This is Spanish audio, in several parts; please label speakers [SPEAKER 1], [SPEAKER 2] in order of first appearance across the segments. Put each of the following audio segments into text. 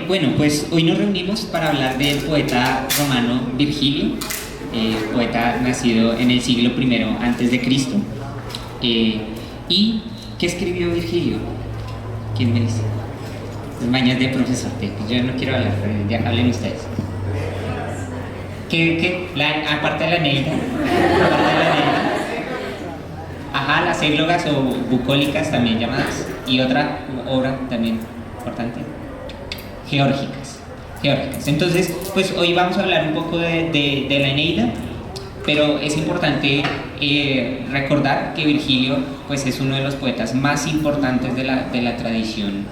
[SPEAKER 1] Bueno, pues hoy nos reunimos para hablar del poeta romano Virgilio, poeta nacido en el siglo I antes de Cristo. ¿Y qué escribió Virgilio? ¿Quién me dice? Las mañas de profesor, yo no quiero hablar, pero ya hablen ustedes. Aparte de la Eneida, ajá, las églogas o bucólicas también llamadas, y otra obra también importante, geórgicas. Entonces, pues hoy vamos a hablar un poco de la Eneida, pero es importante recordar que Virgilio pues, es uno de los poetas más importantes de la tradición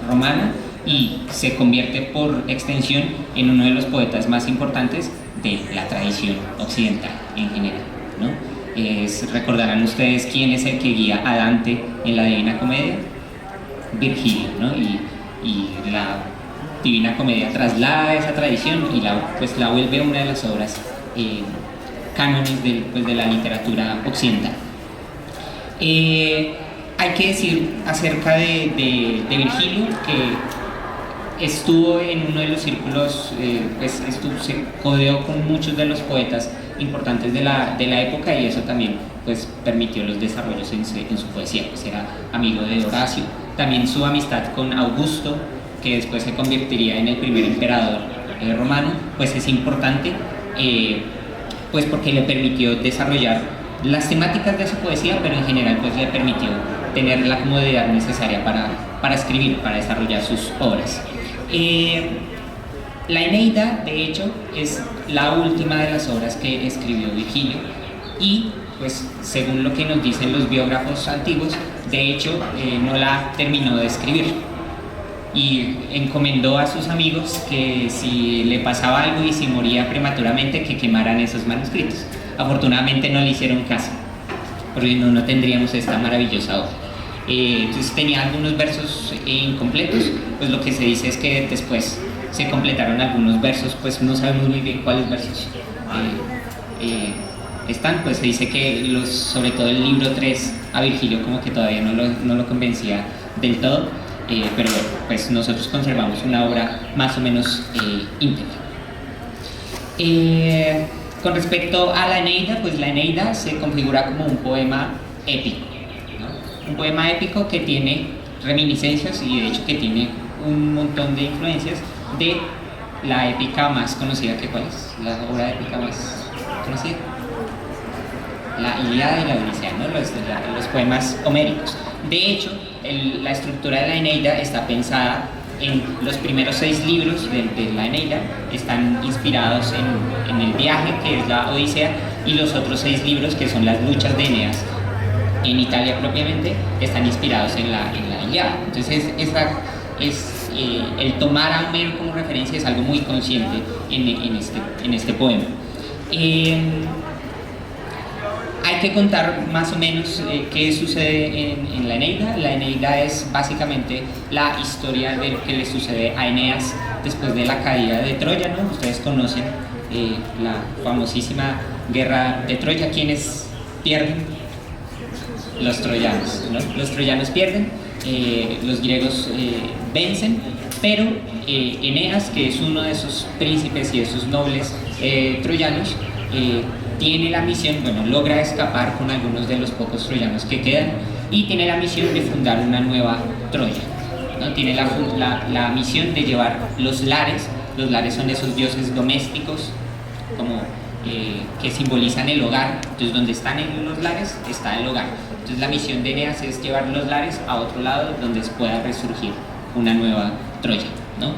[SPEAKER 1] romana y se convierte por extensión en uno de los poetas más importantes de la tradición occidental en general, ¿no? Recordarán ustedes quién es el que guía a Dante en la Divina Comedia, Virgilio, ¿no? Y la Divina Comedia traslada esa tradición y la vuelve una de las obras cánones de la literatura occidental. Hay que decir acerca de Virgilio que estuvo en uno de los círculos, se codeó con muchos de los poetas importantes de la época, y eso también pues, permitió los desarrollos en su poesía. Pues era amigo de Horacio, también su amistad con Augusto, que después se convertiría en el primer emperador romano, pues es importante, pues porque le permitió desarrollar las temáticas de su poesía, pero en general pues le permitió tener la comodidad necesaria para escribir, para desarrollar sus obras. La Eneida, de hecho, es la última de las obras que escribió Virgilio y, pues, según lo que nos dicen los biógrafos antiguos, de hecho, no la terminó de escribir y encomendó a sus amigos que si le pasaba algo y si moría prematuramente, que quemaran esos manuscritos. Afortunadamente no le hicieron caso, porque no tendríamos esta maravillosa obra. Entonces tenía algunos versos incompletos, pues lo que se dice es que después se completaron algunos versos, pues no sabemos muy bien cuáles versos están, pues se dice que sobre todo el libro 3 a Virgilio como que todavía no lo convencía del todo, pero bueno, pues nosotros conservamos una obra más o menos íntegra. Con respecto a la Eneida, pues la Eneida se configura como un poema épico, ¿no? Un poema épico que tiene reminiscencias y de hecho que tiene un montón de influencias de la épica más conocida. ¿Cuál es la obra épica más conocida? La Ilíada y la Odisea, ¿no? Los poemas homéricos. De hecho, la estructura de la Eneida está pensada en los primeros 6 libros de la Eneida, están inspirados en el viaje, que es la Odisea, y los otros 6 libros, que son las luchas de Eneas en Italia propiamente, están inspirados en la Ilíada. Entonces, el tomar a Homero como referencia es algo muy consciente en este poema. Hay que contar más o menos qué sucede en la Eneida. La Eneida es básicamente la historia de lo que le sucede a Eneas después de la caída de Troya, ¿no? Ustedes conocen la famosísima guerra de Troya. ¿Quiénes pierden? Los troyanos, ¿no? Los troyanos pierden, los griegos vencen, pero Eneas, que es uno de esos príncipes y de esos nobles troyanos, tiene la misión, logra escapar con algunos de los pocos troyanos que quedan y tiene la misión de fundar una nueva Troya, ¿no? Tiene la misión de llevar los lares son esos dioses domésticos como que simbolizan el hogar. Entonces donde están los lares está el hogar. Entonces la misión de Eneas es llevar los lares a otro lado donde pueda resurgir una nueva Troya, ¿no?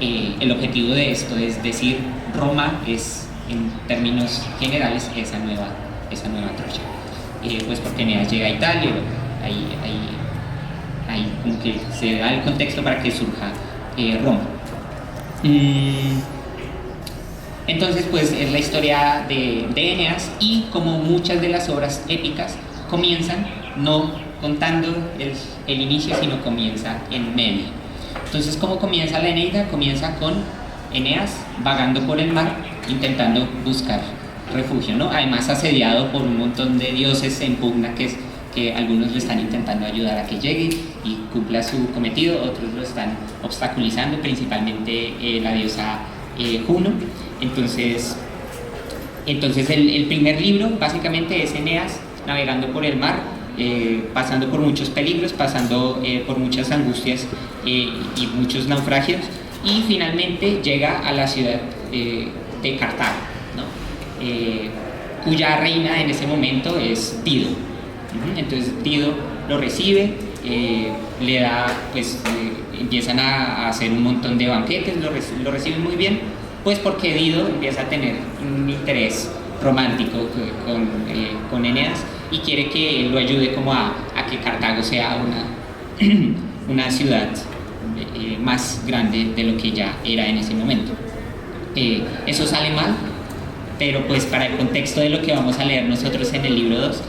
[SPEAKER 1] El objetivo de esto es decir, Roma es en términos generales esa nueva Troya, pues porque Eneas llega a Italia, ahí como que se da el contexto para que surja Roma. Entonces pues es la historia de Eneas, y como muchas de las obras épicas comienzan no contando el inicio, sino comienza en medio. Entonces, ¿cómo comienza la Eneida? Comienza con Eneas vagando por el mar intentando buscar refugio, ¿no? Además asediado por un montón de dioses en pugna, que es que algunos lo están intentando ayudar a que llegue y cumpla su cometido, otros lo están obstaculizando, principalmente la diosa Juno. Entonces el primer libro básicamente es Eneas navegando por el mar, pasando por muchos peligros, pasando por muchas angustias y muchos naufragios, y finalmente llega a la ciudad de Cartago, ¿no? Cuya reina en ese momento es Dido. Entonces Dido lo recibe, le da, pues empiezan a hacer un montón de banquetes, lo reciben muy bien, pues porque Dido empieza a tener un interés romántico con Eneas y quiere que él lo ayude como a que Cartago sea una ciudad más grande de lo que ya era en ese momento. Eso sale mal, pero pues para el contexto de lo que vamos a leer nosotros en el libro 2,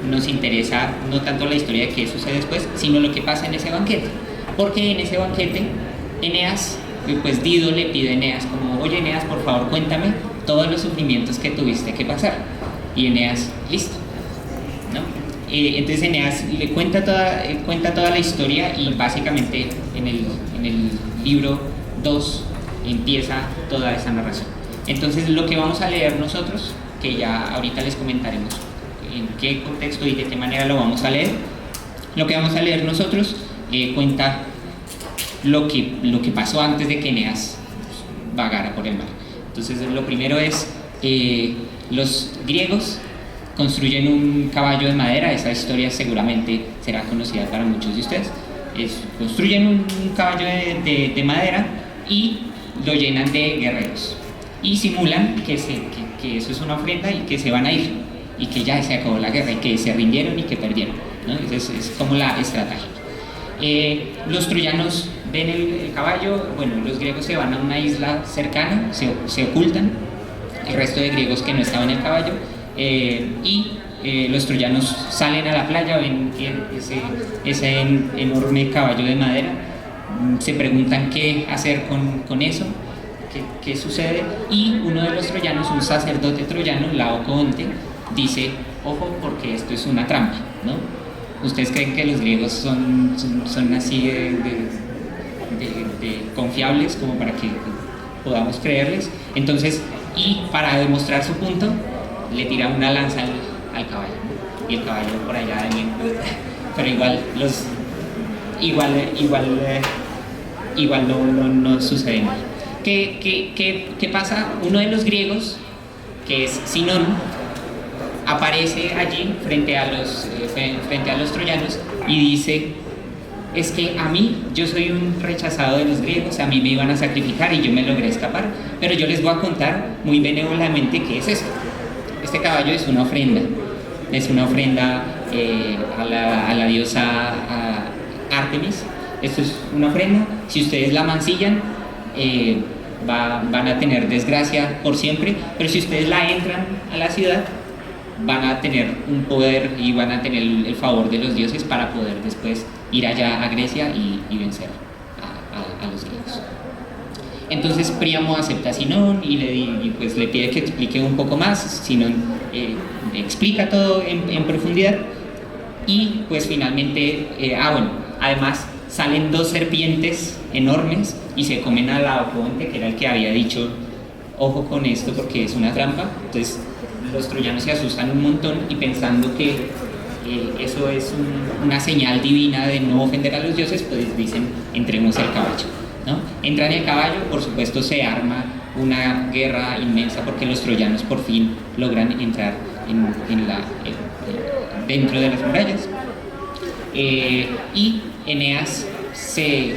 [SPEAKER 1] nos interesa no tanto la historia de qué sucede después, sino lo que pasa en ese banquete, porque en ese banquete Eneas, pues Dido le pide a Eneas como, oye Eneas, por favor cuéntame todos los sufrimientos que tuviste que pasar, y Eneas, listo, ¿no? Entonces Eneas le cuenta toda la historia, y básicamente en el libro 2 empieza toda esa narración. Entonces lo que vamos a leer nosotros, que ya ahorita les comentaremos en qué contexto y de qué manera lo vamos a leer, lo que vamos a leer nosotros cuenta lo que pasó antes de que Eneas vagara por el mar. Entonces lo primero es, los griegos construyen un caballo de madera. Esa historia seguramente será conocida para muchos de ustedes. Construyen un caballo de madera y lo llenan de guerreros y simulan que eso es una ofrenda y que se van a ir y que ya se acabó la guerra y que se rindieron y que perdieron, ¿no? Es como la estrategia. Los troyanos ven el caballo, bueno, los griegos se van a una isla cercana, se ocultan, el resto de griegos que no estaban en el caballo, y los troyanos salen a la playa, ven ese enorme caballo de madera, se preguntan qué hacer con eso, qué sucede, y uno de los troyanos, un sacerdote troyano, Laocoonte, dice, ojo, porque esto es una trampa, ¿no? ¿Ustedes creen que los griegos son así de confiables como para que podamos creerles? Entonces, y para demostrar su punto, le tira una lanza al caballo, ¿no? Y el caballo por allá, pero igual no sucede nada. ¿Qué pasa? Uno de los griegos, que es Sinón, aparece allí frente a los troyanos y dice, es que a mí, yo soy un rechazado de los griegos, a mí me iban a sacrificar y yo me logré escapar, pero yo les voy a contar muy benévolamente qué es esto. Este caballo es una ofrenda a la diosa Artemis. Esto es una ofrenda, si ustedes la mancillan, van a tener desgracia por siempre, pero si ustedes la entran a la ciudad, van a tener un poder y van a tener el favor de los dioses para poder después ir allá a Grecia y vencer a los griegos. Entonces Príamo acepta a Sinón y pues le pide que explique un poco más. Sinón explica todo en profundidad, y pues finalmente, además salen dos serpientes enormes y se comen a Laocoonte, que era el que había dicho, ojo con esto porque es una trampa. Entonces los troyanos se asustan un montón y pensando que eso es una señal divina de no ofender a los dioses, pues dicen, entremos al caballo, ¿no? Entran al caballo, por supuesto se arma una guerra inmensa porque los troyanos por fin logran entrar dentro de las murallas, y Eneas se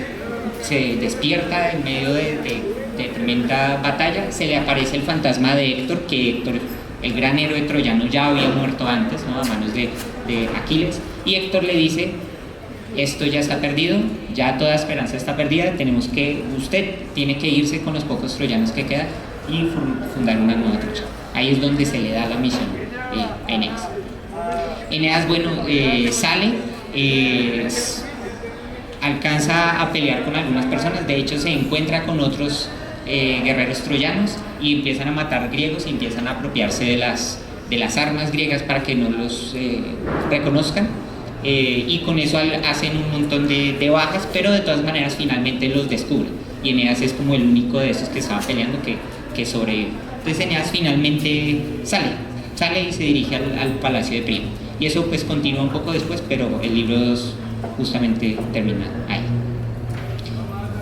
[SPEAKER 1] despierta en medio de tremenda batalla. Se le aparece el fantasma de Héctor, que Héctor, el gran héroe troyano, ya había muerto antes, ¿no? A manos de Aquiles, y Héctor le dice, esto ya está perdido, ya toda esperanza está perdida, usted tiene que irse con los pocos troyanos que quedan y fundar una nueva Troya. Ahí es donde se le da la misión a Eneas. Eneas, sale, alcanza a pelear con algunas personas, de hecho se encuentra con otros guerreros troyanos y empiezan a matar griegos y empiezan a apropiarse de las armas griegas para que no los reconozcan, y con eso hacen un montón de bajas, pero de todas maneras finalmente los descubren, y Eneas es como el único de esos que estaba peleando que sobrevive. Entonces Eneas finalmente sale y se dirige al palacio de Príamo, y eso pues continúa un poco después, pero el libro 2 justamente termina ahí.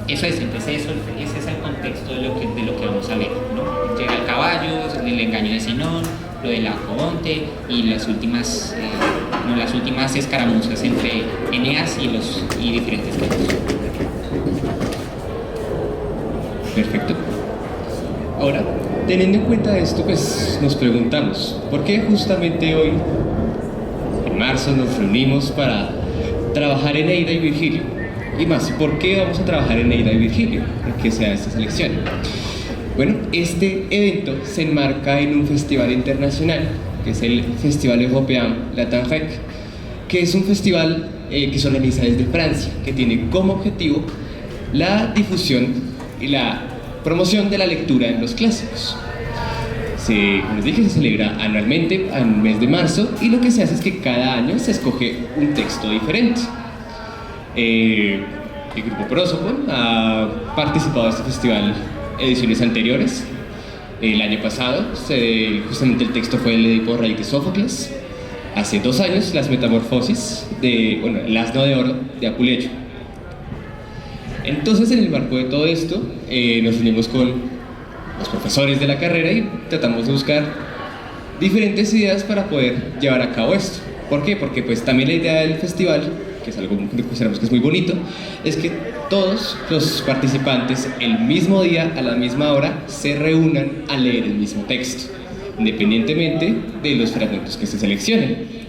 [SPEAKER 1] Eso es, entonces ese es el contexto de lo que vamos a ver, ¿no? Llega el caballo, el engaño de Zenón, lo del Acoonte y las últimas escaramuzas entre Eneas y diferentes grupos.
[SPEAKER 2] Perfecto. Ahora, teniendo en cuenta esto, pues nos preguntamos, ¿por qué justamente hoy, en marzo, nos reunimos para trabajar en Eneida y Virgilio? Y más, ¿por qué vamos a trabajar en Eneida y Virgilio? ¿Por qué se da esta selección? Bueno, este evento se enmarca en un festival internacional, que es el Festival Européen Latin Rec, que es un festival que se organiza desde Francia, que tiene como objetivo la difusión y la promoción de la lectura en los clásicos. Como les dije, se celebra anualmente en el mes de marzo, y lo que se hace es que cada año se escoge un texto diferente. El grupo Prosopon ha participado en este festival ediciones anteriores. El año pasado, justamente el texto fue el Edipo Rey de Sófocles. Hace 2 años, las Metamorfosis el Asno de Oro de Apuleyo. Entonces, en el marco de todo esto, nos unimos con los profesores de la carrera y tratamos de buscar diferentes ideas para poder llevar a cabo esto. ¿Por qué? Porque pues también la idea del festival, que es algo que consideramos que es muy bonito, es que todos los participantes el mismo día, a la misma hora, se reúnan a leer el mismo texto, independientemente de los fragmentos que se seleccionen.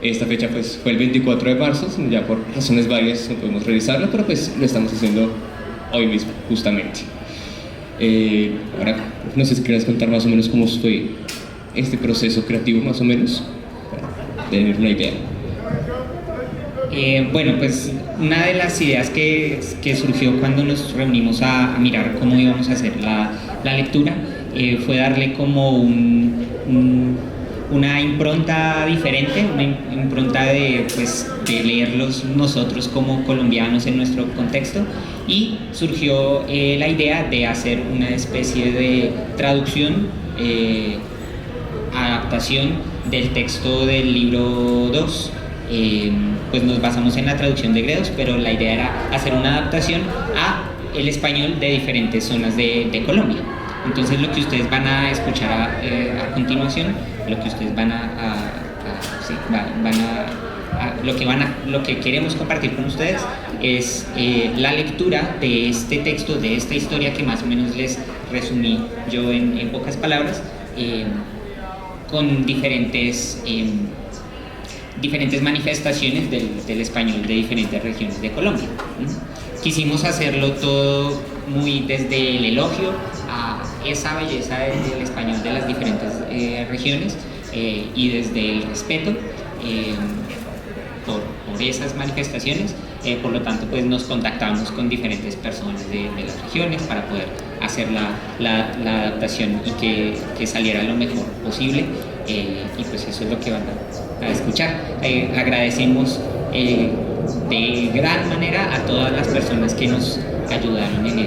[SPEAKER 2] Esta fecha pues fue el 24 de marzo, ya por razones varias no podemos revisarlo, pero pues lo estamos haciendo hoy mismo, justamente. Ahora, no sé si quieres contar más o menos cómo fue este proceso creativo, más o menos, para tener una idea.
[SPEAKER 1] Bueno, pues una de las ideas que surgió cuando nos reunimos a mirar cómo íbamos a hacer la lectura fue darle como una impronta diferente, una impronta de leerlos nosotros como colombianos en nuestro contexto, y surgió la idea de hacer una especie de traducción, adaptación del texto del libro 2. Pues nos basamos en la traducción de Gredos, pero la idea era hacer una adaptación a el español de diferentes zonas de Colombia. Entonces lo que ustedes van a escuchar a continuación, lo que queremos compartir con ustedes es la lectura de este texto, de esta historia que más o menos les resumí yo en pocas palabras, con diferentes manifestaciones del español de diferentes regiones de Colombia. Quisimos hacerlo todo muy desde el elogio a esa belleza del español de las diferentes regiones, y desde el respeto por esas manifestaciones. Por lo tanto, pues nos contactamos con diferentes personas de las regiones para poder hacer la adaptación y que saliera lo mejor posible, y pues eso es lo que van a escuchar. Agradecemos de gran manera a todas las personas que nos ayudaron en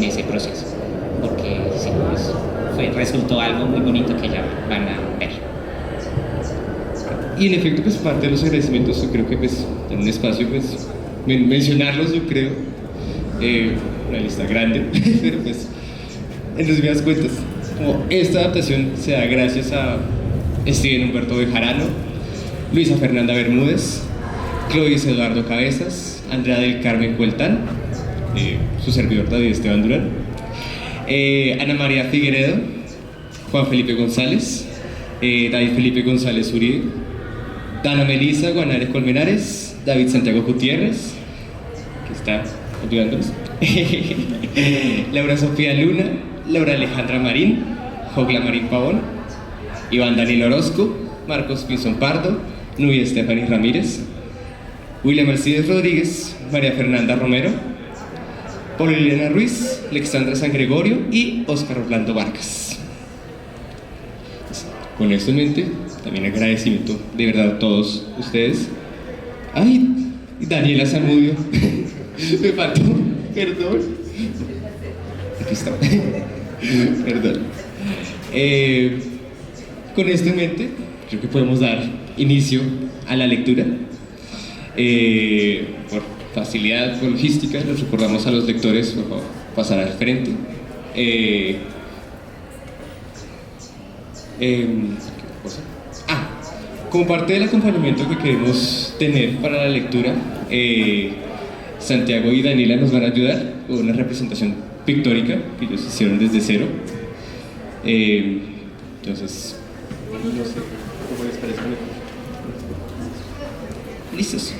[SPEAKER 1] ese proceso, porque sí, pues, resultó algo muy bonito que ya van a ver.
[SPEAKER 2] Y en efecto, pues parte de los agradecimientos, yo creo que pues en un espacio pues mencionarlos, yo creo, una lista grande, pero pues en resumidas cuentas, como esta adaptación se da gracias a Steven Humberto Bejarano, Luisa Fernanda Bermúdez, Clovis Eduardo Cabezas, Andrea del Carmen Cueltán, su servidor David Esteban Durán, Ana María Figueredo, Juan Felipe González, David Felipe González Uribe, Dana Melisa Guanares Colmenares, David Santiago Gutiérrez, que está ayudándonos, Laura Sofía Luna, Laura Alejandra Marín, Jogla Marín Pavón, Iván Daniel Orozco, Marcos Pinzón Pardo, Nubia Estefany Ramírez, William Mercedes Rodríguez, María Fernanda Romero, Paula Elena Ruiz, Alexandra San Gregorio y Óscar Orlando Vargas. Con esto en mente, también agradecimiento de verdad a todos ustedes. ¡Ay! Daniela Zamudio. Me faltó. Perdón. Aquí está. Perdón. Con esto en mente, creo que podemos dar inicio a la lectura. Por facilidad, por logística, les recordamos a los lectores, por favor, pasar al frente. ¿Qué cosa? Como parte del acompañamiento que queremos tener para la lectura, Santiago y Daniela nos van a ayudar con una representación pictórica que ellos hicieron desde cero. Entonces, no sé cómo les parece. ¿Listos?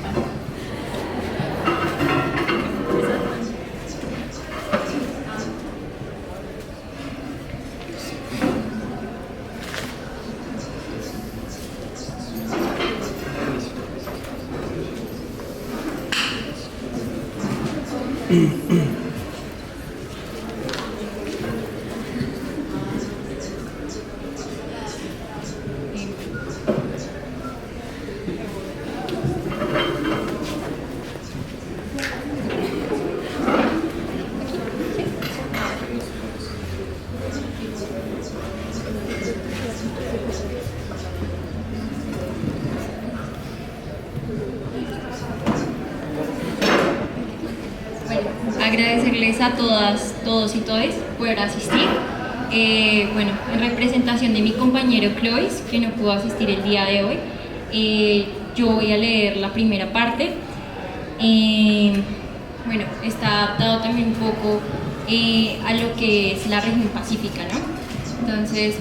[SPEAKER 3] Agradecerles a todas, todos y todes por asistir. Bueno, en representación de mi compañero Clois, que no pudo asistir el día de hoy, yo voy a leer la primera parte. Bueno, está adaptado también un poco a lo que es la región pacífica, ¿no? Entonces,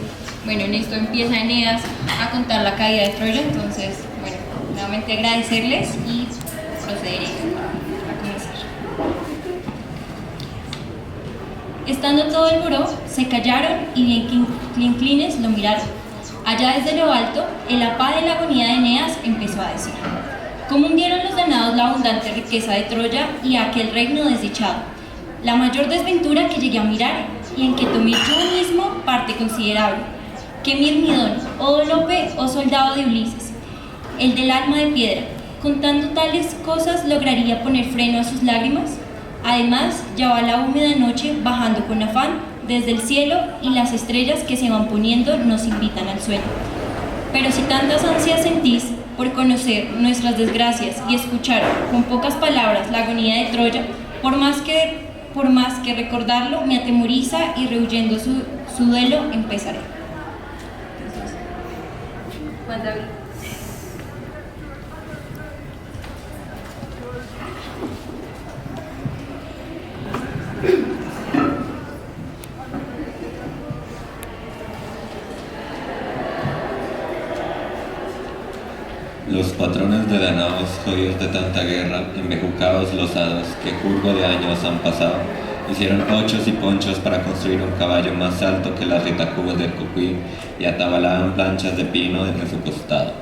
[SPEAKER 3] bueno, en esto empieza Eneas a contar la caída de Troya. Entonces, bueno, nuevamente agradecerles y procederé a comenzar. Estando todo el buró, se callaron y bien inclines lo miraron. Allá desde lo alto, el apá de la agonía de Eneas empezó a decir: ¿cómo hundieron los danados la abundante riqueza de Troya y aquel reino desdichado? La mayor desventura que llegué a mirar y en que tomé yo mismo parte considerable. Que Mirmidón, oh Dólope, oh soldado de Ulises, el del alma de piedra, contando tales cosas lograría poner freno a sus lágrimas. Además, ya va la húmeda noche bajando con afán desde el cielo y las estrellas que se van poniendo nos invitan al sueño. Pero si tantas ansias sentís por conocer nuestras desgracias y escuchar con pocas palabras la agonía de Troya, por más que recordarlo me atemoriza y rehuyendo su duelo empezaré. Juan David.
[SPEAKER 4] Los patrones de Danaos, jodidos de tanta guerra, embejucados los hados, que curvo de años han pasado, hicieron ochos y ponchos para construir un caballo más alto que las ritacubas del Cocuy y atabalaban planchas de pino desde su costado.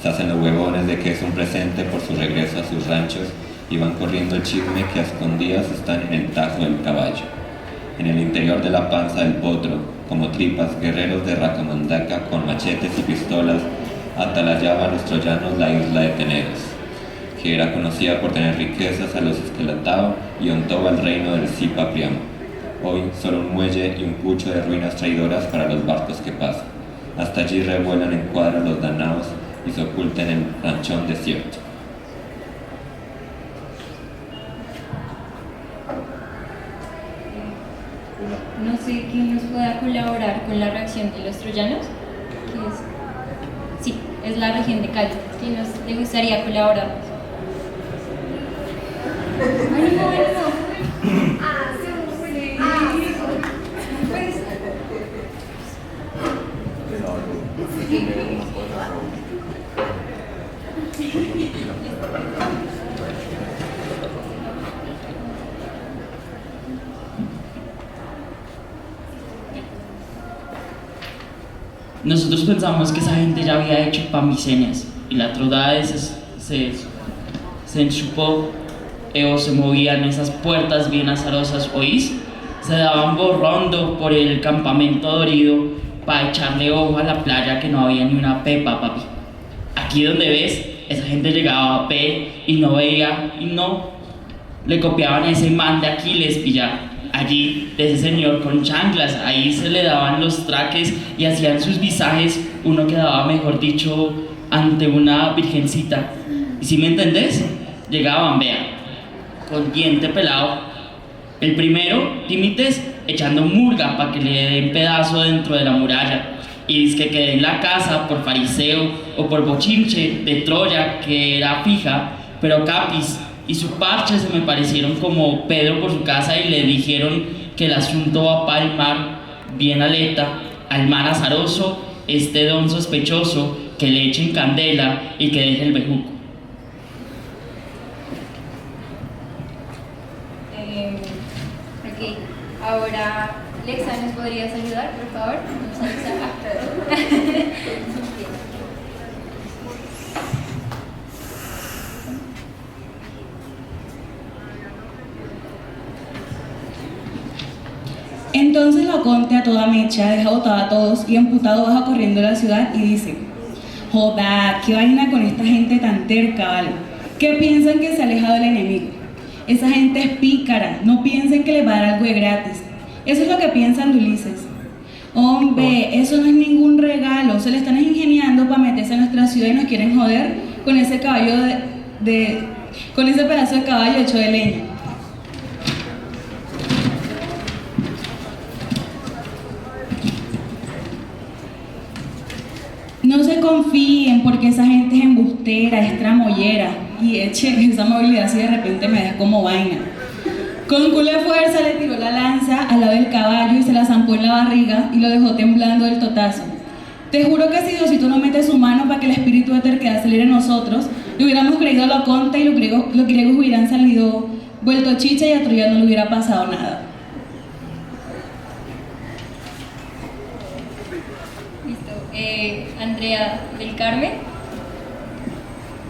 [SPEAKER 4] Se hacen los huevones de que es un presente por su regreso a sus ranchos y van corriendo el chisme que a escondidas están en el tajo del caballo. En el interior de la panza del potro, como tripas, guerreros de Racamandaca con machetes y pistolas atalayaban los troyanos la isla de Tenedos, que era conocida por tener riquezas a los Esquelatao y Ontoba el reino del Cipa Priamo. Hoy solo un muelle y un pucho de ruinas traidoras para los barcos que pasan. Hasta allí revuelan en cuadra los danaos y se ocultan en el ranchón desierto.
[SPEAKER 3] No sé quién nos pueda colaborar con la reacción de los troyanos. ¿Qué es? Sí, es la región de Cali. ¿Quién le gustaría colaborar? ¡Ánimo, ánimo!
[SPEAKER 5] Nosotros pensamos que esa gente ya había hecho pamicenias y la Troyade se enchupó o se movían esas puertas bien azarosas, ¿oís? Se daban borrando por el campamento dorido para echarle ojo a la playa que no había ni una pepa, papi. Aquí donde ves, esa gente llegaba a pie y no veía y no le copiaban a ese man de Aquiles, pilla. Allí, de ese señor con chanclas, ahí se le daban los traques y hacían sus visajes, uno quedaba, mejor dicho, ante una virgencita. ¿Y si me entendés? Llegaban, vea, con diente pelado. El primero, tímites, echando murga para que le den pedazo dentro de la muralla. Y dice que quedé en la casa por fariseo o por bochinche de Troya, que era fija, pero Capis y su parche se me parecieron como Pedro por su casa y le dijeron que el asunto va para el mar bien aleta, al mar azaroso, este don sospechoso, que le echen candela y que deje el bejuco.
[SPEAKER 3] Ok, ahora Lexa, ¿nos podrías ayudar, por favor? Alexa.
[SPEAKER 6] Entonces Laoconte a toda mecha deja botado a todos y amputado baja corriendo a la ciudad y dice: joda, qué vaina con esta gente tan terca, ¿vale? Que piensan que se ha alejado el enemigo. Esa gente es pícara, no piensen que les va a dar algo de gratis. Eso es lo que piensan de Ulises. Hombre, eso no es ningún regalo, se le están ingeniando para meterse a nuestra ciudad y nos quieren joder con ese caballo con ese pedazo de caballo hecho de leña. No se confíen porque esa gente es embustera, es tramoyera y eche esa movilidad si de repente me deja como vaina. Con culo de fuerza le tiró la lanza al lado del caballo y se la zampó en la barriga y lo dejó temblando del totazo. Te juro que si Diosito no mete su mano para que el espíritu de terquedad saliera en nosotros, le hubiéramos creído a Laoconte y los griegos hubieran salido vuelto chicha y a Troya no le hubiera pasado nada.
[SPEAKER 3] Andrea del Carmen,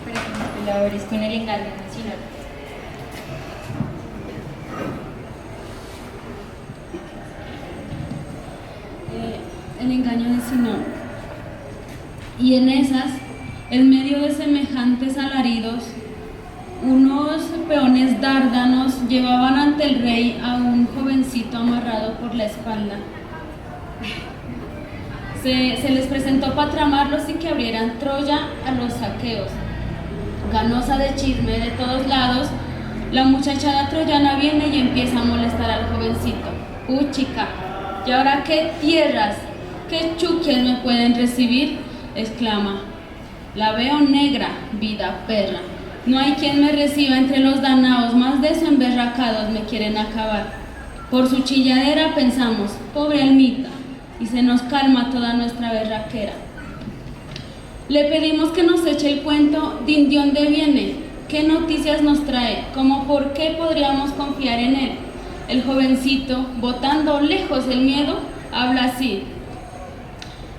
[SPEAKER 3] para que nos colabores con el engaño nacional.
[SPEAKER 7] El engaño de Sinón. Y en esas, en medio de semejantes alaridos, unos peones dárdanos llevaban ante el rey a un jovencito amarrado por la espalda. Se les presentó para tramarlos y que abrieran Troya a los saqueos. Ganosa de chisme de todos lados, la muchachada troyana viene y empieza a molestar al jovencito. Chica, ¿y ahora qué tierras, qué chuquias me pueden recibir? Exclama. La veo negra, vida perra. No hay quien me reciba entre los danaos, más desemberracados me quieren acabar. Por su chilladera pensamos, pobre almita, y se nos calma toda nuestra berraquera. Le pedimos que nos eche el cuento de dónde viene, qué noticias nos trae, como por qué podríamos confiar en él. El jovencito, botando lejos el miedo, habla así: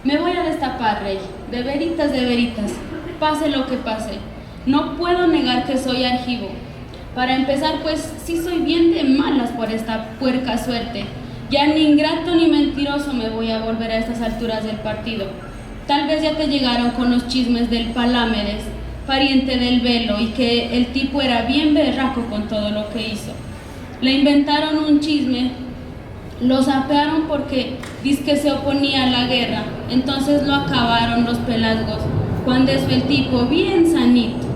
[SPEAKER 7] me voy a destapar, rey, de veritas, pase lo que pase. No puedo negar que soy argivo. Para empezar, pues sí soy bien de malas por esta puerca suerte. Ya ni ingrato ni mentiroso me voy a volver a estas alturas del partido. Tal vez ya te llegaron con los chismes del Palámedes, pariente del Velo, y que el tipo era bien berraco con todo lo que hizo. Le inventaron un chisme, lo sapearon porque dizque se oponía a la guerra, entonces lo acabaron los pelasgos, cuando es el tipo bien sanito.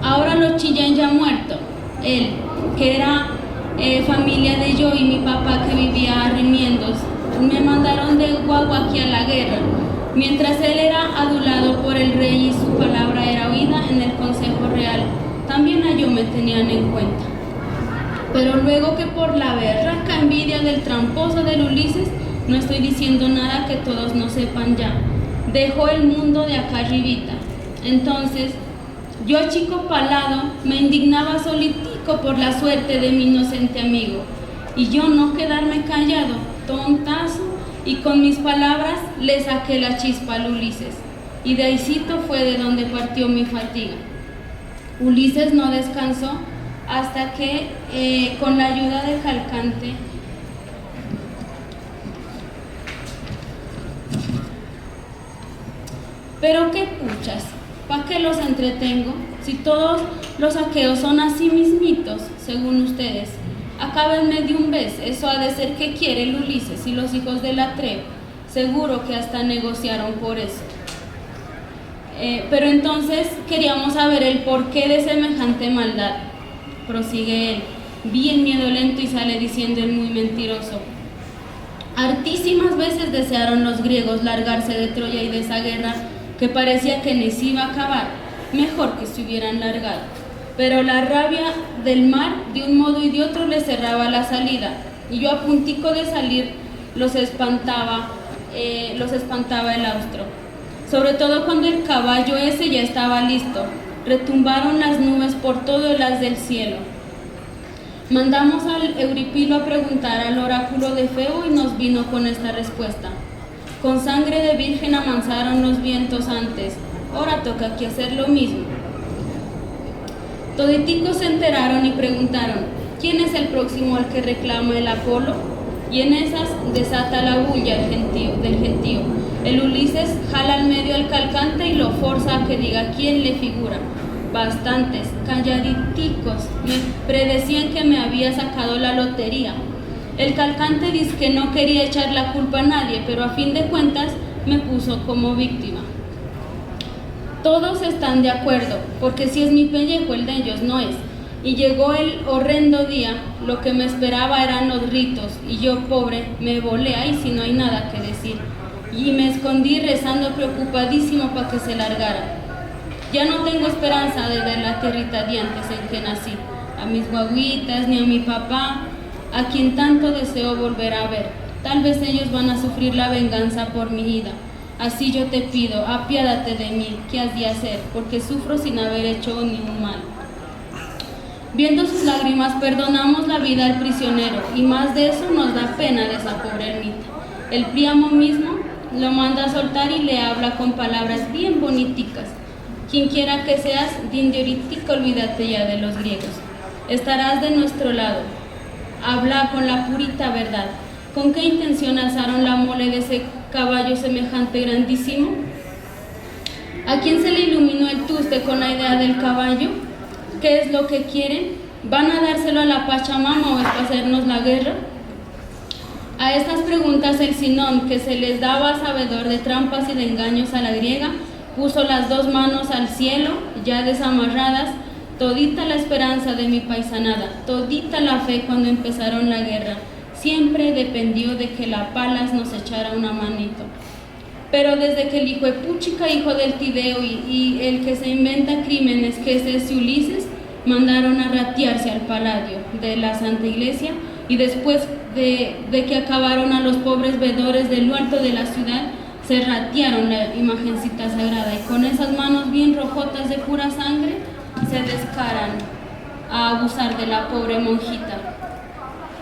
[SPEAKER 7] Ahora lo chillan ya muerto, él, que era familia de yo y mi papá que vivía a remiendos, me mandaron de guagua aquí a la guerra, mientras él era adulado por el rey y su palabra era oída en el consejo real, también a yo me tenían en cuenta. Pero luego que por la berraca envidia del tramposo del Ulises, no estoy diciendo nada que todos no sepan ya, dejó el mundo de acá arribita. Entonces, yo chico palado me indignaba solitico por la suerte de mi inocente amigo, y yo no quedarme callado, tontazo, y con mis palabras le saqué la chispa al Ulises, y de ahícito fue de donde partió mi fatiga. Ulises no descansó hasta que, con la ayuda de Calcante, Pero qué puchas, ¿para qué los entretengo? Si todos los aqueos son así mismitos, según ustedes. Acábenme de un vez, eso ha de ser que quiere el Ulises y los hijos de Atreo. Seguro que hasta negociaron por eso. Pero entonces queríamos saber el porqué de semejante maldad. Prosigue él, bien miedolento, y sale diciendo el muy mentiroso: hartísimas veces desearon los griegos largarse de Troya y de esa guerra que parecía que les iba a acabar, mejor que se hubieran largado. Pero la rabia del mar de un modo y de otro les cerraba la salida, y yo a puntico de salir los espantaba el austro. Sobre todo cuando el caballo ese ya estaba listo, retumbaron las nubes por todo el haz del cielo. Mandamos al Euripilo a preguntar al oráculo de Febo y nos vino con esta respuesta: con sangre de virgen amansaron los vientos antes, ahora toca aquí hacer lo mismo. Toditicos se enteraron y preguntaron: ¿quién es el próximo al que reclama el Apolo? Y en esas desata la bulla del gentío. El Ulises jala al medio al calcante y lo forza a que diga quién le figura. Bastantes, calladiticos, me predecían que me había sacado la lotería. El calcante dice que no quería echar la culpa a nadie, pero a fin de cuentas me puso como víctima. Todos están de acuerdo, porque si es mi pellejo, el de ellos no es. Y llegó el horrendo día, lo que me esperaba eran los ritos, y yo, pobre, me volé ahí si no hay nada que decir. Y me escondí rezando preocupadísimo para que se largara. Ya no tengo esperanza de ver la tierrita de antes en que nací, a mis guaguitas ni a mi papá, a quien tanto deseo volver a ver. Tal vez ellos van a sufrir la venganza por mi ida. Así yo te pido, apiádate de mí, ¿qué has de hacer? Porque sufro sin haber hecho ni un mal. Viendo sus lágrimas, perdonamos la vida al prisionero, y más de eso nos da pena de esa pobre ermita. El Príamo mismo lo manda a soltar y le habla con palabras bien boniticas. Quien quiera que seas, din de ahoritica, olvídate ya de los griegos. Estarás de nuestro lado. Habla con la purita verdad. ¿Con qué intención alzaron la mole de ese caballo semejante grandísimo? ¿A quién se le iluminó el tuste con la idea del caballo? ¿Qué es lo que quieren? ¿Van a dárselo a la Pachamama o es para hacernos la guerra? A estas preguntas el Sinón, que se les daba sabedor de trampas y de engaños a la griega, puso las dos manos al cielo, ya desamarradas, todita la esperanza de mi paisanada, todita la fe cuando empezaron la guerra, siempre dependió de que la Palas nos echara una manito. Pero desde que el hijo de Puchica, hijo del Tideo y el que se inventa crímenes, que es ese Ulises, mandaron a ratearse al Palladio de la Santa Iglesia, y después de que acabaron a los pobres veedores de lo alto de la ciudad, se ratearon la imagencita sagrada, y con esas manos bien rojotas de pura sangre se descaran a abusar de la pobre monjita.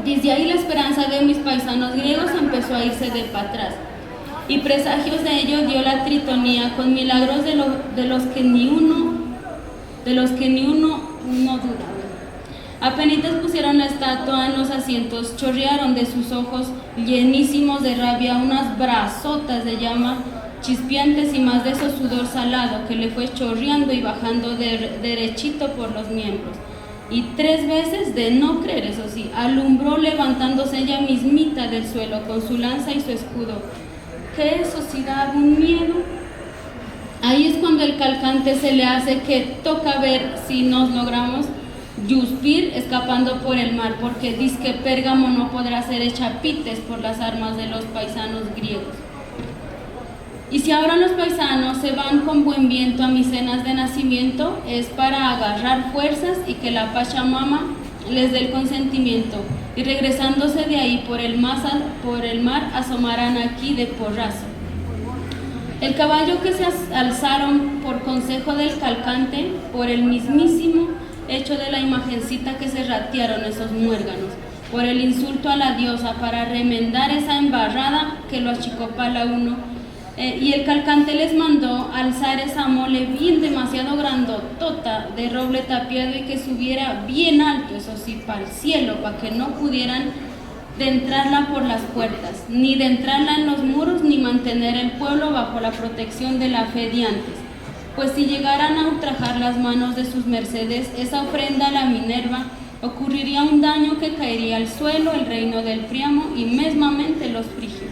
[SPEAKER 7] Desde ahí la esperanza de mis paisanos griegos empezó a irse de para atrás, y presagios de ello dio la Tritonía, con milagros de los que ni uno no duda. Apenitas pusieron la estatua en los asientos, chorrearon de sus ojos llenísimos de rabia unas brazotas de llama chispeantes, y más de eso sudor salado que le fue chorreando y bajando derechito por los miembros. Y 3 veces, de no creer eso sí, alumbró levantándose ella mismita del suelo con su lanza y su escudo. ¿Qué eso sí da un miedo? Ahí es cuando el calcante se le hace que toca ver si nos logramos yuspir escapando por el mar, porque dice que Pérgamo no podrá ser hecha pites por las armas de los paisanos griegos. Y si ahora los paisanos se van con buen viento a Micenas de nacimiento, es para agarrar fuerzas y que la Pachamama les dé el consentimiento, y regresándose de ahí por el mar asomarán aquí de porrazo. El caballo que se alzaron por consejo del calcante, por el mismísimo hecho de la imagencita que se ratearon esos muérganos, por el insulto a la diosa, para remendar esa embarrada que lo achicopala uno, y el calcante les mandó alzar esa mole bien demasiado grandotota de roble tapiado, y que subiera bien alto, eso sí, para el cielo, para que no pudieran de entrarla por las puertas, ni de entrarla en los muros, ni mantener el pueblo bajo la protección de la fe de antes. Pues si llegaran a ultrajar las manos de sus mercedes esa ofrenda a la Minerva, ocurriría un daño que caería al suelo el reino del Príamo y mesmamente los frigios.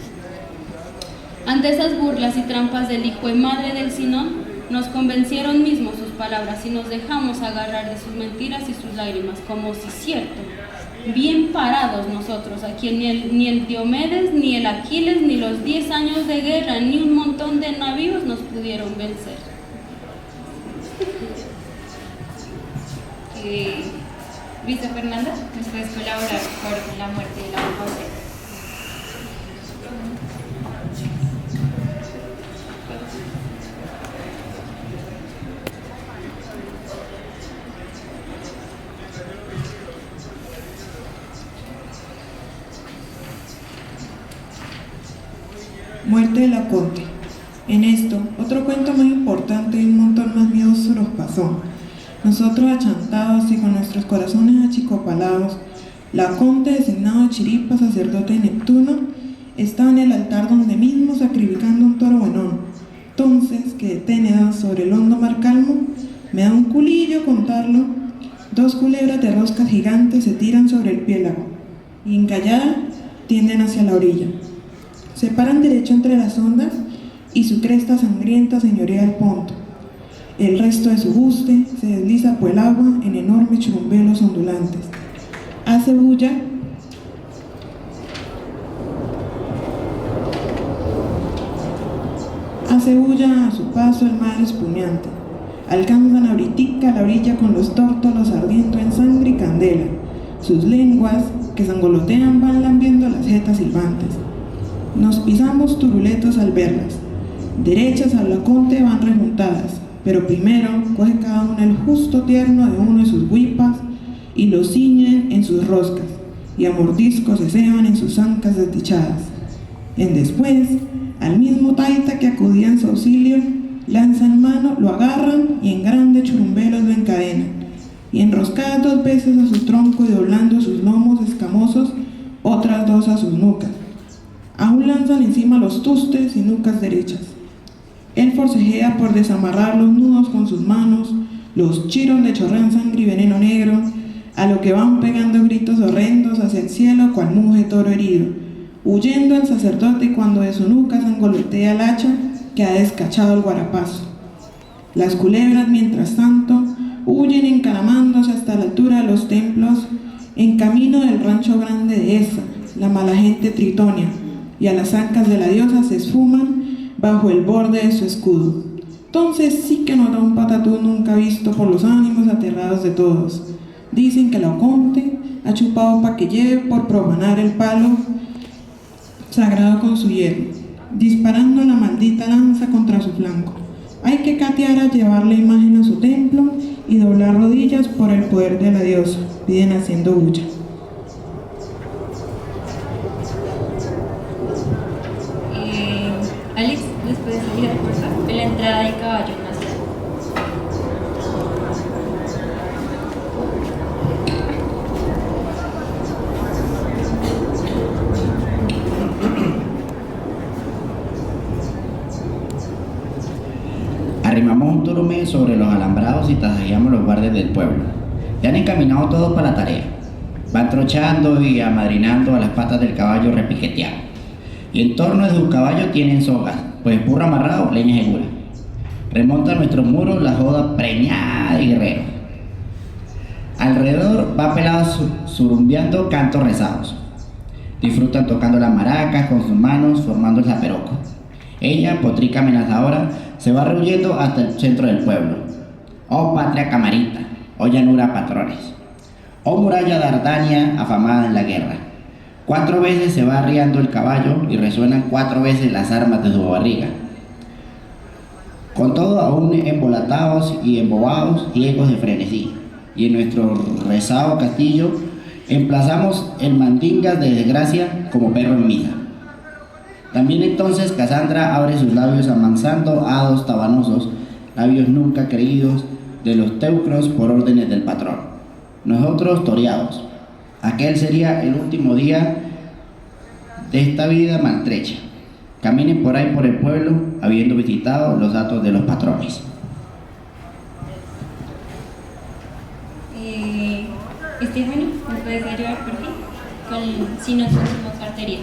[SPEAKER 7] Ante esas burlas y trampas del hijo y madre del Sinón, nos convencieron mismos sus palabras y nos dejamos agarrar de sus mentiras y sus lágrimas, como si cierto, bien parados nosotros, a quien ni el Diomedes, ni el Aquiles, ni los 10 años de guerra, ni un montón de navíos nos pudieron vencer.
[SPEAKER 3] Luisa Fernanda, ¿nos puedes colaborar por la muerte de la mujer?
[SPEAKER 8] Muerte de Laoconte. En esto, otro cuento muy importante y un montón más miedoso nos pasó. Nosotros achantados y con nuestros corazones achicopalados, Laoconte, designado Chiripa, sacerdote de Neptuno, estaba en el altar donde mismo sacrificando un toro buenón. Entonces, que detenido sobre el hondo mar calmo, me da un culillo contarlo. 2 culebras de roscas gigantes se tiran sobre el piélago y encallada tienden hacia la orilla. Se paran derecho entre las ondas y su cresta sangrienta señorea el ponto. El resto de su buste se desliza por el agua en enormes churumbelos ondulantes. Hace bulla a su paso el mar espumeante. Alcanzan ahoritica la orilla con los tórtolos ardiendo en sangre y candela. Sus lenguas, que sangolotean, van lambiendo las jetas silbantes. Nos pisamos turuletos al verlas. Derechas al Laoconte van rejuntadas, pero primero coge cada una el justo tierno de uno de sus huipas y lo ciñen en sus roscas, y a mordiscos se ceban en sus ancas desdichadas. En después, al mismo taita que acudía en su auxilio, lanzan mano, lo agarran y en grandes churumbelos lo encadenan, y enroscadas 2 veces a su tronco y doblando sus lomos escamosos, otras 2 a sus nucas. Aún lanzan encima los tustes y nucas derechas. Él forcejea por desamarrar los nudos con sus manos, los chiros le chorrean sangre y veneno negro, a lo que van pegando gritos horrendos hacia el cielo cual muge toro herido, huyendo el sacerdote cuando de su nuca sangolotea el hacha que ha descachado el guarapazo. Las culebras, mientras tanto, huyen encaramándose hasta la altura de los templos, en camino del rancho grande de Esa, la mala gente tritonia, y a las ancas de la diosa se esfuman bajo el borde de su escudo. Entonces sí que nos da un patatú nunca visto por los ánimos aterrados de todos. Dicen que Laoconte ha chupado pa' que lleve por profanar el palo sagrado con su hierro, disparando la maldita lanza contra su flanco. Hay que catear a llevar la imagen a su templo y doblar rodillas por el poder de la diosa, piden haciendo bulla.
[SPEAKER 3] Alex, después de salir de la entrada del caballo nacional.
[SPEAKER 9] Arrimamos un turume sobre los alambrados y tasajeamos los guardias del pueblo. Ya han encaminado todos para la tarea. Van trochando y amadrinando a las patas del caballo repiqueteado. Y en torno de sus caballos tienen sogas, pues burro amarrado, leña segura. Remonta a nuestros muros la joda preñada de guerreros. Alrededor va pelados surumbeando cantos rezados. Disfrutan tocando las maracas con sus manos, formando el zaperoco. Ella, potrica amenazadora, se va rehuyendo hasta el centro del pueblo. Oh patria camarita, oh llanura patrones, oh muralla Dardania afamada en la guerra. 4 veces se va arriando el caballo y resuenan 4 veces las armas de su barriga. Con todo aún embolatados y embobados, ciegos de frenesí. Y en nuestro rezado castillo emplazamos el mandingas de desgracia como perro en misa. También entonces Casandra abre sus labios amansando hados tabanosos, labios nunca creídos de los teucros por órdenes del patrón. Nosotros toreados. Aquel sería el último día de esta vida maltrecha. Caminen por ahí por el pueblo, habiendo visitado los datos de los patrones.
[SPEAKER 3] Estefany, ¿me puedes ayudar por fin? Si no consumos cartería.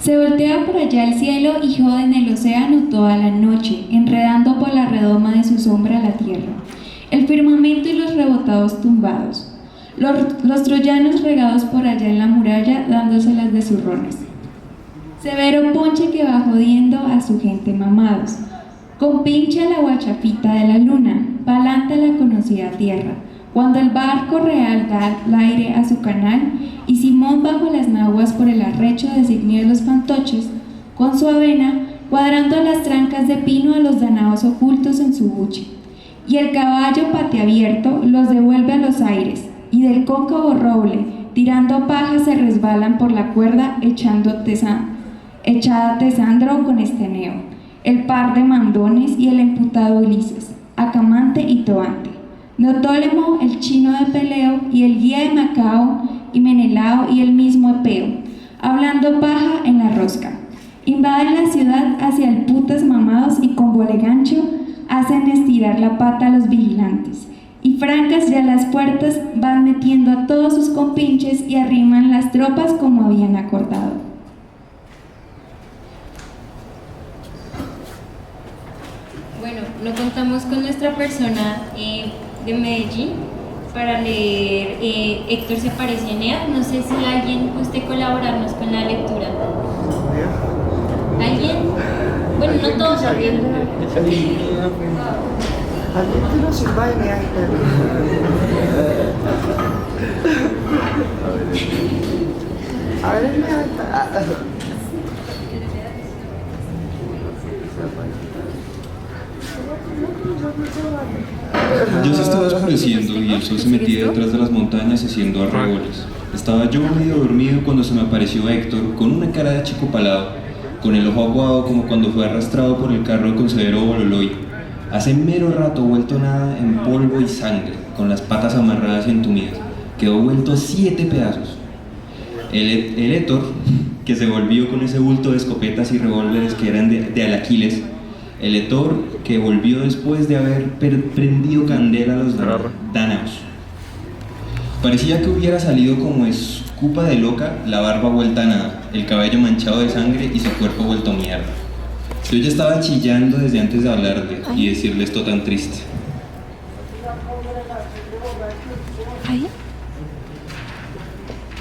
[SPEAKER 10] Se voltea por allá el cielo y jode en el océano toda la noche, enredando por la redoma de su sombra la tierra, el firmamento y los rebotados tumbados. Los troyanos regados por allá en la muralla dándoselas de zurrones. Severo ponche que va jodiendo a su gente mamados. Compincha la guachafita de la luna, pa'lante la conocida tierra. Cuando el barco real da el aire a su canal y Simón bajo las naguas por el arrecho designio de los fantoches, con su avena cuadrando las trancas de pino a los danaos ocultos en su buche. Y el caballo pateabierto los devuelve a los aires, y del cóncavo roble, tirando paja, se resbalan por la cuerda echada Tesandro con Esteneo, el par de mandones y el emputado Ulises, Acamante y Toante, Neoptólemo el chino de Peleo y el guía de Macao y Menelao y el mismo Epeo, hablando paja en la rosca. Invaden la ciudad hacia el putas mamados y con bolegancho hacen estirar la pata a los vigilantes. Y francas ya las puertas van metiendo a todos sus compinches y arriman las tropas como habían acordado.
[SPEAKER 3] Bueno, no contamos con nuestra persona de Medellín para leer Héctor se parece a Eneas. No sé si alguien guste colaborarnos con la lectura. ¿Alguien? Bueno, no todos.
[SPEAKER 11] Ya se estaba oscureciendo y el sol se metía detrás de las montañas haciendo arreboles. Estaba yo medio dormido cuando se me apareció Héctor con una cara de achicopalado, con el ojo aguado como cuando fue arrastrado por el carro de Conselero Bololoy. Hace mero rato vuelto nada en polvo y sangre, con las patas amarradas y entumidas. Quedó vuelto 7 pedazos. El Héctor, que se volvió con ese bulto de escopetas y revólveres que eran de Alaquiles, el Héctor que volvió después de haber prendido candela a los dánaos. Parecía que hubiera salido como escupa de loca, la barba vuelta a nada, el cabello manchado de sangre y su cuerpo vuelto mierda. Yo ya estaba chillando desde antes de hablarle y decirle esto tan triste.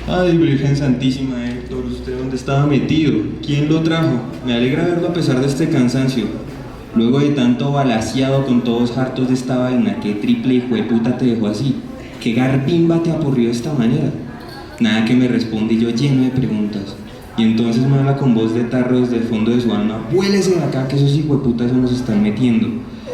[SPEAKER 11] Ay, Virgen Santísima, Héctor, ¿usted dónde estaba metido? ¿Quién lo trajo? Me alegra verlo a pesar de este cansancio. Luego de tanto balaseado con todos hartos de esta vaina, ¿qué triple hijueputa te dejó así? ¿Qué garbimba te apurrió de esta manera? Nada que me responde y yo lleno de preguntas. Y entonces me habla con voz de tarro desde el fondo de su alma: vuélese de acá que esos hijueputas se nos están metiendo.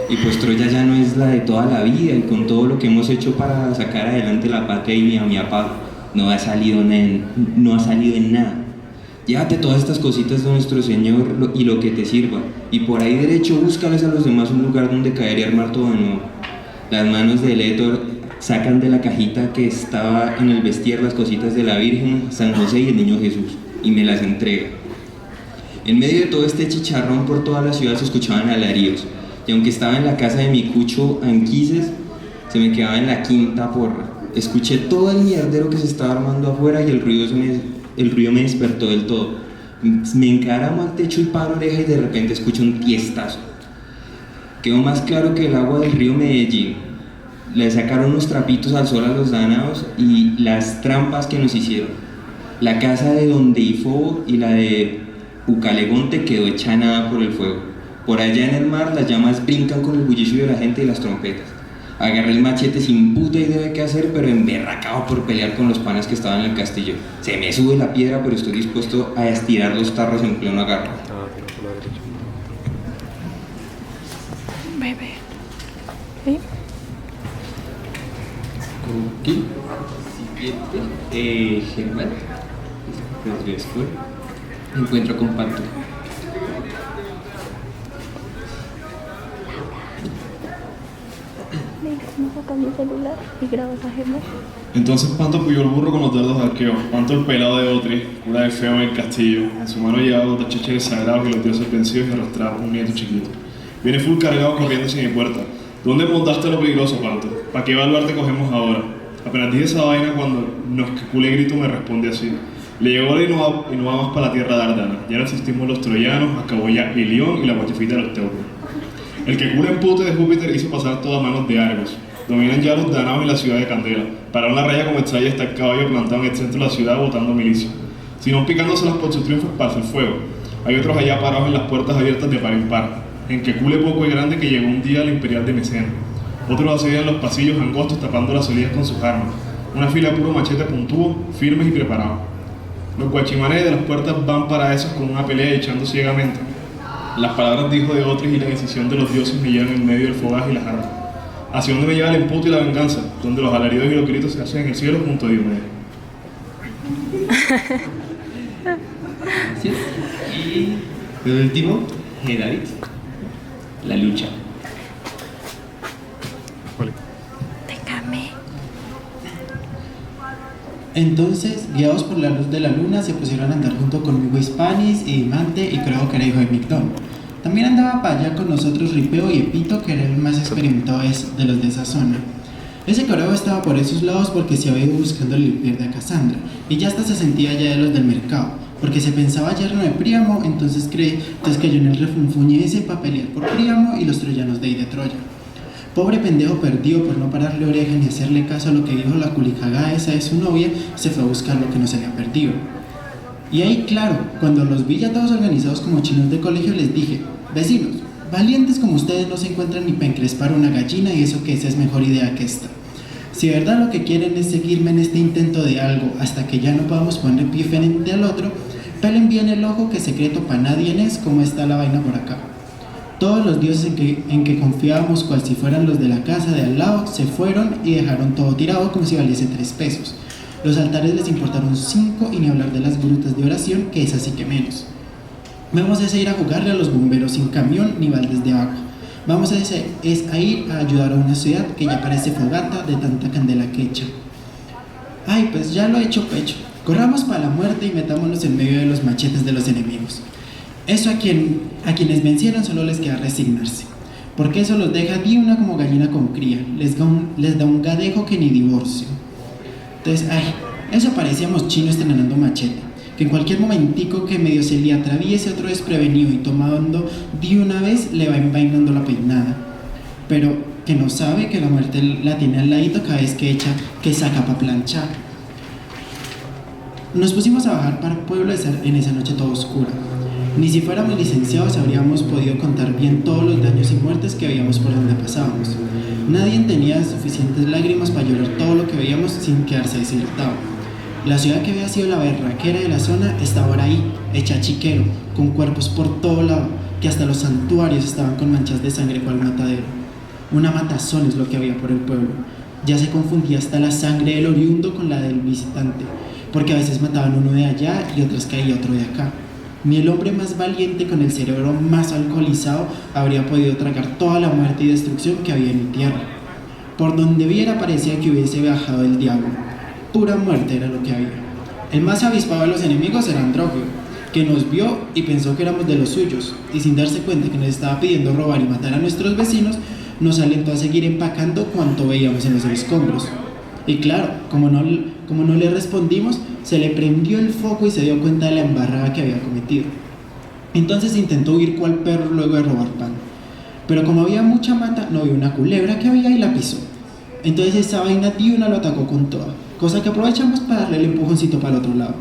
[SPEAKER 11] Y pues Troya ya no es la de toda la vida, y con todo lo que hemos hecho para sacar adelante la patria y a mi papá, no ha salido en nada. Llévate todas estas cositas de nuestro Señor y lo que te sirva, y por ahí derecho búscales a los demás un lugar donde caer y armar todo de nuevo. Las manos de Héctor sacan de la cajita que estaba en el vestir las cositas de la Virgen, San José y el Niño Jesús, y me las entrega. En medio de todo este chicharrón por toda la ciudad se escuchaban alaridos, y aunque estaba en la casa de mi cucho Anquises, se me quedaba en la quinta porra. Escuché todo el mierdero que se estaba armando afuera y el ruido me despertó del todo. Me encaramo al techo y paro oreja y de repente escucho un tiestazo. Quedó más claro que el agua del río Medellín. Le sacaron unos trapitos al sol a los dánaos y las trampas que nos hicieron. La casa de Don Deifobo y la de Ucalegonte quedó hecha nada por el fuego. Por allá en el mar las llamas brincan con el bullicio de la gente y las trompetas. Agarré el machete sin puta idea de qué hacer, pero emberracado por pelear con los panes que estaban en el castillo. Se me sube la piedra, pero estoy dispuesto a estirar los tarros en pleno agarro.
[SPEAKER 12] Bebé.
[SPEAKER 2] Ok. Siguiente. Germán. Después. encuentro con Panto.
[SPEAKER 12] Entonces Panto apoyó el burro con los dedos arqueos. Panto el pelado de Otri, cura de feo en el castillo. En su mano llevaba los tacheches sagrados y los dioses vencidos y arrastraba un nieto chiquito. Viene full cargado corriendo sin mi puerta. ¿Dónde montaste lo peligroso, Panto? ¿Para qué baluarte cogemos ahora? Apenas dije esa vaina cuando nos que culé grito me responde así. Le llegó y no va más para la tierra de Ardana. Ya no existimos los troyanos, acabó ya Ilión y la guachafita de los teucros. El que cura en pute de Júpiter hizo pasar todo a manos de Argos. Dominan ya los danaos en la ciudad de Candela. Pararon la raya como extraña está el caballo plantado en el centro de la ciudad botando milicia. Sino picándoselas por sus triunfos para el fuego. Hay otros allá parados en las puertas abiertas de par en par. En que cule poco y grande que llegó un día al imperial de Mecena. Otros asedian los pasillos angostos tapando las salidas con sus armas. Una fila de puro machete puntúo, firmes y preparados. Los guachimanes de las puertas van para esos con una pelea echando ciegamente. Las palabras de hijo de otros y la decisión de los dioses me llevan en medio del fogaje y las armas. Hacia donde me lleva el emputo y la venganza, donde los alaridos y los gritos se hacen en el cielo junto a Diomedes.
[SPEAKER 1] ¿Sí? Y por último, David, la lucha.
[SPEAKER 13] Entonces, guiados por la luz de la luna, se pusieron a andar junto conmigo Hispanis y Dimante, y creo que era hijo de Migdón. También andaba para allá con nosotros Ripeo y Epito, que era el más experimentado de los de esa zona. Ese coreo estaba por esos lados porque se había ido buscando el pierde a Cassandra, y ya hasta se sentía ya de los del mercado, porque se pensaba yerno de Príamo, entonces cayó en el refunfuñe ese para pelear por Príamo y los troyanos de ahí de Troya. Pobre pendejo perdido por no pararle oreja ni hacerle caso a lo que dijo la culicagada esa de su novia, se fue a buscar lo que no se había perdido. Y ahí, claro, cuando los vi ya todos organizados como chinos de colegio, les dije: vecinos, valientes como ustedes no se encuentran ni para encrespar una gallina, y eso que esa es mejor idea que esta. Si de verdad lo que quieren es seguirme en este intento de algo hasta que ya no podamos poner pie frente al otro, pelen bien el ojo que secreto para nadie es como está la vaina por acá. Todos los dioses en que confiábamos, cual si fueran los de la casa de al lado, se fueron y dejaron todo tirado como si valiese 3 pesos. Los altares les importaron 5, y ni hablar de las grutas de oración, que es así que menos. Vamos a ir a jugarle a los bomberos sin camión ni baldes de agua. Vamos a ir a ayudar a una ciudad que ya parece fogata de tanta candela que echa. Ay, pues ya lo he hecho pecho. Corramos para la muerte y metámonos en medio de los machetes de los enemigos. Eso a quienes vencieron solo les queda resignarse, porque eso los deja de una como gallina con cría, les da un gadejo que ni divorcio. Entonces, eso parecíamos chinos estrenando machete, que en cualquier momentico que medio se le atraviese otro desprevenido y tomando de una vez le va envainando la peinada, pero que no sabe que la muerte la tiene al ladito cada vez que saca para planchar. Nos pusimos a bajar para el pueblo en esa noche toda oscura. Ni si fuéramos licenciados habríamos podido contar bien todos los daños y muertes que veíamos por donde pasábamos. Nadie tenía suficientes lágrimas para llorar todo lo que veíamos sin quedarse desiertado. La ciudad que había sido la berraquera de la zona estaba ahora ahí, hecha chiquero, con cuerpos por todo lado, que hasta los santuarios estaban con manchas de sangre cual matadero. Una matazón es lo que había por el pueblo. Ya se confundía hasta la sangre del oriundo con la del visitante, porque a veces mataban uno de allá y otras caía otro de acá. Ni el hombre más valiente con el cerebro más alcoholizado habría podido tragar toda la muerte y destrucción que había en mi tierra. Por donde viera parecía que hubiese bajado el diablo. Pura muerte era lo que había. El más avispado de los enemigos era Andrógeo, que nos vio y pensó que éramos de los suyos, y sin darse cuenta que nos estaba pidiendo robar y matar a nuestros vecinos, nos alentó a seguir empacando cuanto veíamos en los escombros. Y claro, como no le respondimos, se le prendió el foco y se dio cuenta de la embarrada que había cometido. Entonces intentó huir cual perro luego de robar pan. Pero como había mucha mata, no vio una culebra que había y la pisó. Entonces esa vaina de una lo atacó con toda, cosa que aprovechamos para darle el empujoncito para el otro lado.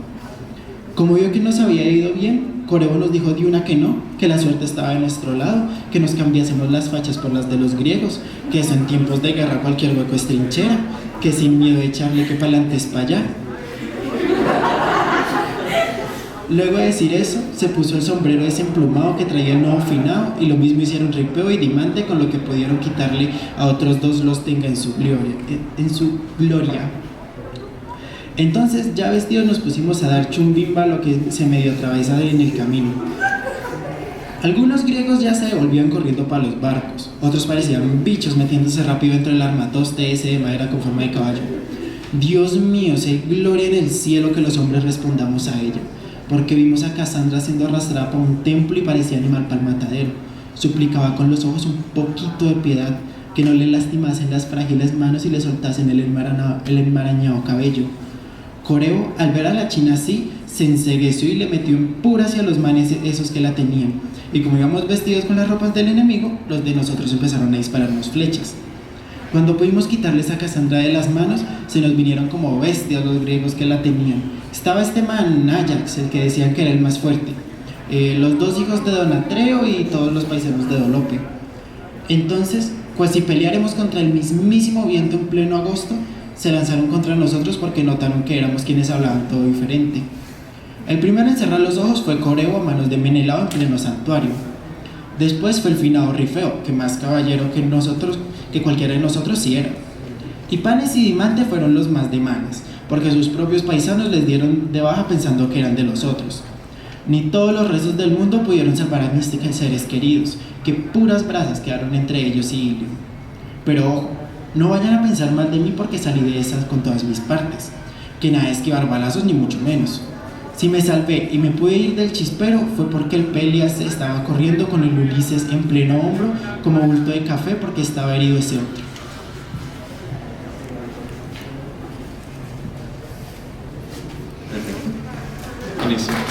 [SPEAKER 13] Como vio que nos había ido bien, Corebo nos dijo de una que no, que la suerte estaba de nuestro lado, que nos cambiásemos las fachas por las de los griegos, que eso en tiempos de guerra cualquier hueco es trinchera, que sin miedo de echarle que pa'lante es para allá. Luego de decir eso, se puso el sombrero desemplumado que traía el nuevo finado, y lo mismo hicieron Ripeo y Dimante, con lo que pudieron quitarle a otros 2 los tenga en su gloria. Entonces, ya vestidos, nos pusimos a dar chumbimba a lo que se medio atraviesa en el camino. Algunos griegos ya se devolvían corriendo para los barcos, otros parecían bichos metiéndose rápido entre el armatoste ese de madera con forma de caballo. Dios mío, sé gloria en el cielo que los hombres respondamos a ella, porque vimos a Casandra siendo arrastrada por un templo y parecía animal para el matadero. Suplicaba con los ojos un poquito de piedad, que no le lastimasen las frágiles manos y le soltasen el enmarañado cabello. Coreo, al ver a la china así, se encegueció y le metió en pura hacia los manes esos que la tenían. Y como íbamos vestidos con las ropas del enemigo, los de nosotros empezaron a dispararnos flechas. Cuando pudimos quitarles a Casandra de las manos, se nos vinieron como bestias los griegos que la tenían. Estaba este man, Ajax, el que decían que era el más fuerte. Los dos hijos de Don Atreo y todos los paisanos de Dolope. Entonces, pues si peleáramos contra el mismísimo viento en pleno agosto, se lanzaron contra nosotros porque notaron que éramos quienes hablaban todo diferente. El primero en cerrar los ojos fue Coreo a manos de Menelao en pleno santuario. Después fue el finado Rifeo, que más caballero que cualquiera de nosotros sí era. Hipanes y Dimante fueron los más de malas, porque sus propios paisanos les dieron de baja pensando que eran de los otros. Ni todos los restos del mundo pudieron salvar a mis seres queridos, que puras brasas quedaron entre ellos y Ilio. Pero ojo, no vayan a pensar mal de mí porque salí de esas con todas mis partes, que nada de esquivar balazos ni mucho menos. Si me salvé y me pude ir del chispero fue porque el Pelias estaba corriendo con el Ulises en pleno hombro como bulto de café porque estaba herido ese otro.
[SPEAKER 2] Buenísimo.